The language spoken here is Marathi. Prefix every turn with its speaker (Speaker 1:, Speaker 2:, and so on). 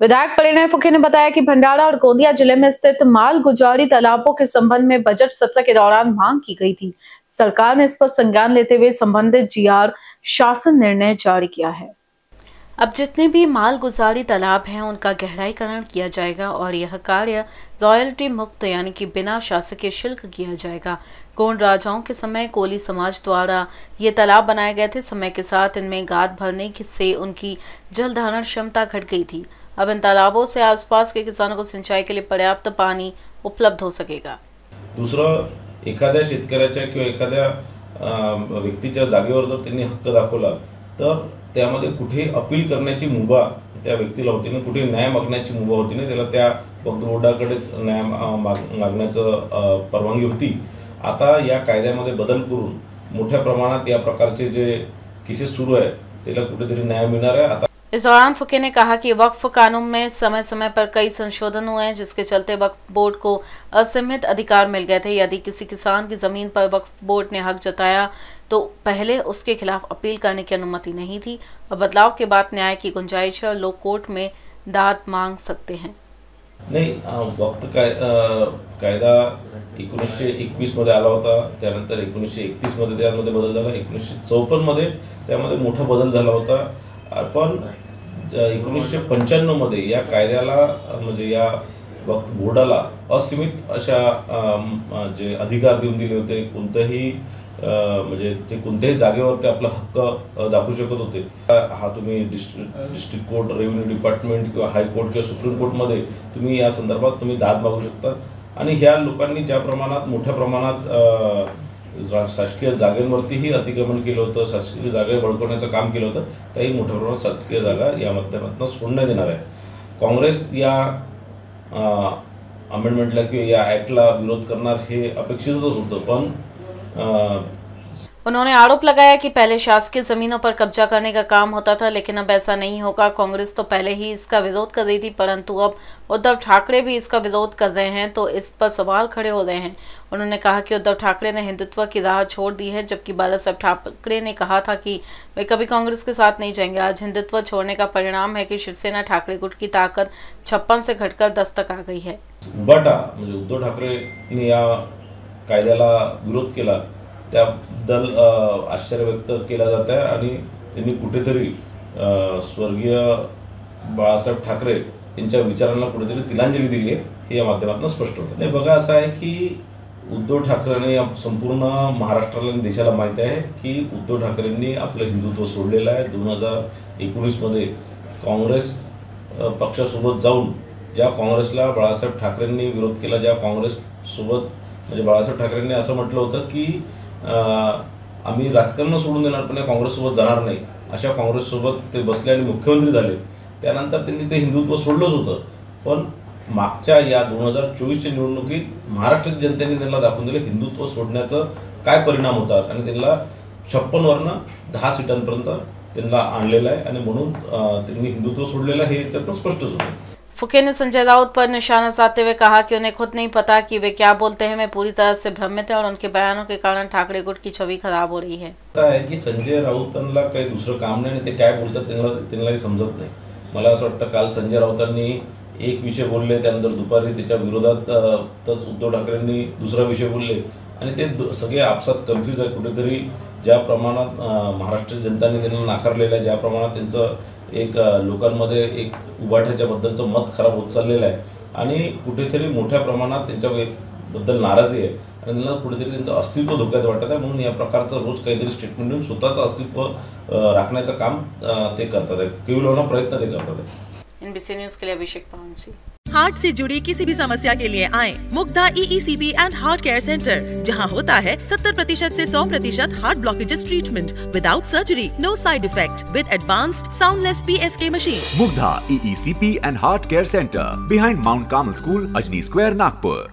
Speaker 1: विधायक परिणय फुके ने बताया कि भंडारा और गोंदिया जिले में स्थित मालगुजारी तालाबों के संबंध में बजट सत्र के दौरान मांग की गई थी। सरकार ने इस पर संज्ञान लेते हुए संबंधित जीआर शासन निर्णय जारी किया है। अब जितने भी मालगुजारी तालाब हैं उनका गहराईकरण किया जाएगा और यह कार्य रॉयल्टी मुक्त यानी कि बिना शासकीय शुल्क किया जाएगा। गोंड राजाओं के समय कोली समाज द्वारा ये तालाब बनाए गए थे। समय के साथ इनमें गाद भरने से उनकी जल धारण क्षमता घट गई थी। अब इन तालाबों से आसपास के किसानों को सिंचाई के लिए पर्याप्त पानी उपलब्ध हो सकेगा।
Speaker 2: दुसरं, एखाद्या शेतकऱ्याच्या किंवा एखाद्या व्यक्तीच्या जागेवर जर त्यांनी हक्क दाखवला तर त्यामध्ये कुठे अपील करण्याची मुभा त्या व्यक्तीला होती नाही, कुठे न्याय मागण्याची मुभा होती नाही, त्याला त्या बोर्डाकडेच न्याय मागण्याचं परवानगी होती। आता या कायद्यामध्ये बदल करून मोठ्या प्रमाणात या प्रकारचे जे केसेस सुरू आहे त्याला कुठेतरी न्याय मिळणार आहे। आता
Speaker 1: इस दौरान फुके ने कहा कि वक्फ कानून में समय समय पर कई संशोधन हुए हैं जिसके चलते वक्फ बोर्ड को असीमित अधिकार मिल गए थे। यदि किसी किसान की जमीन पर वक्फ बोर्ड ने हक जताया तो पहले उसके खिलाफ अपील करने की अनुमति नहीं थी और बदलाव के बाद न्याय की गुंजाइश है, लोग कोर्ट में दाद मांग सकते हैं।
Speaker 2: नहीं, वक्त कायदा 1921 मध्ये आला होता, त्यानंतर 1931 मध्ये त्यामध्ये बदल झाला, 1954 मध्ये त्यामध्ये मोठा बदल झाला होता। पण 1995 मध्ये या कायद्याला म्हणजे या वक्फ बोर्डाला असीमित अशा जे अधिकार देऊन दिले होते। कोणत्याही म्हणजे ते कोणत्याही जागेवर ते आपला हक्क दाखवू शकत होते। हा तुम्ही डिस्ट्रिक्ट कोर्ट, रेव्हेन्यू डिपार्टमेंट किंवा हायकोर्ट किंवा सुप्रीम कोर्टमध्ये तुम्ही या संदर्भात तुम्ही दाद मागू शकता। आणि ह्या लोकांनी ज्या प्रमाणात मोठ्या प्रमाणात शासकीय जागेवरतीही अतिक्रमण केलं होतं, शासकीय जागा बळकवण्याचं काम केलं होतं, त्याही मोठ्या प्रमाणात शासकीय जागा या माध्यमातून सोडण्यात येणार आहे। काँग्रेस या अमेंडमेंटला किंवा या ॲक्टला विरोध करणार हे अपेक्षितच होतं। पण
Speaker 1: उन्होंने आरोप लगाया कि पहले शासकीय जमीनों पर कब्जा करने का काम होता था लेकिन अब ऐसा नहीं होगा। कांग्रेस तो पहले ही इसका विरोध कर रही थी परंतु अब उद्धव ठाकरे भी इसका विरोध कर रहे हैं तो इस पर सवाल खड़े हो रहे हैं। उन्होंने कहा कि उद्धव ठाकरे ने हिंदुत्व की राह छोड़ दी है जबकि बालासाहेब ठाकरे ने कहा था कि वे कभी कांग्रेस के साथ नहीं जाएंगे। आज हिंदुत्व छोड़ने का परिणाम है कि शिवसेना ठाकरे गुट की ताकत 56 से घटकर 10 तक आ गई है।
Speaker 2: म्हणजे उद्धव ठाकरेंनी या कायद्याला विरोध केला त्याबद्दल आश्चर्य व्यक्त केला जात आहे आणि त्यांनी कुठेतरी स्वर्गीय बाळासाहेब ठाकरे यांच्या विचारांना कुठेतरी तिलांजली दिली आहे हे या माध्यमातून स्पष्ट होतं। नाही, बघा असं आहे की उद्धव ठाकरेंनी या संपूर्ण महाराष्ट्राला आणि देशाला माहिती आहे की उद्धव ठाकरेंनी आपलं हिंदुत्व सोडलेलं आहे। 2019 मध्ये काँग्रेस पक्षासोबत जाऊन ज्या काँग्रेसला बाळासाहेब ठाकरेंनी विरोध केला, ज्या काँग्रेससोबत म्हणजे बाळासाहेब ठाकरेंनी असं म्हटलं होतं की आम्ही राजकारण सोडून देणार पण काँग्रेससोबत जाणार नाही, अशा काँग्रेससोबत ते बसले आणि मुख्यमंत्री झाले। त्यानंतर त्यांनी ते हिंदुत्व सोडलंच होतं। पण मागच्या या 2024च्या निवडणुकीत महाराष्ट्रातील जनतेने त्यांना दाखवून दिलं हिंदुत्व सोडण्याचं काय परिणाम होतात आणि त्यांना 56 वरनं 10 सीटांपर्यंत त्यांना आणलेलं आहे आणि म्हणून त्यांनी हिंदुत्व सोडलेलं हे याच्यातून स्पष्टच होतं।
Speaker 1: फुके ने संजय राउत पर निशाना साधते हुए कहा कि उन्हें खुद नहीं पता कि वे क्या बोलते हैं। वे पूरी तरह से भ्रमित हैं और उनके बयानों के कारण ठाकरे गुट की छवि खराब हो रही है।
Speaker 2: ऐसा है की संजय राऊतांना काही दुसरं काम नाही आणि ते काय बोलतात त्यांनाही समजत नाही। मला असं वाटतं काल संजय राऊतांनी एक विषय बोलले, त्यानंतर दुपारी त्याच्या विरोधात उद्धव ठाकरेंनी दुसरा विषय बोलले आणि ते सगळे आपसात कन्फ्यूज आहे। कुठेतरी ज्या प्रमाणात महाराष्ट्र जनताने त्यांना नाकारलेलं आहे, ज्या प्रमाणात त्यांचं एक लोकांमध्ये एक उभाठ्याच्या बद्दलचं मत खराब होत चाललेलं आहे आणि कुठेतरी मोठ्या प्रमाणात त्यांच्याबद्दल नाराजी आहे आणि त्यांना कुठेतरी त्यांचं अस्तित्व धोक्यात वाटत आहे। म्हणून या प्रकारचं रोज काहीतरी स्टेटमेंट देऊन स्वतःचं अस्तित्व राखण्याचं काम ते करतात आहे, केवळ होणं प्रयत्न ते करतात आहे।
Speaker 1: NBC न्यूज़ के लिए अभिषेक पावनसी।
Speaker 3: हार्ट से जुड़ी किसी भी समस्या के लिए आएं Mugdha EECP and heart care centre, जहां होता है 70% से 100% heart blockages treatment without surgery, no side effect, with advanced soundless PSK machine.
Speaker 4: Mugdha EECP and heart care centre, behind Mount Carmel school, Ajni square, Nagpur.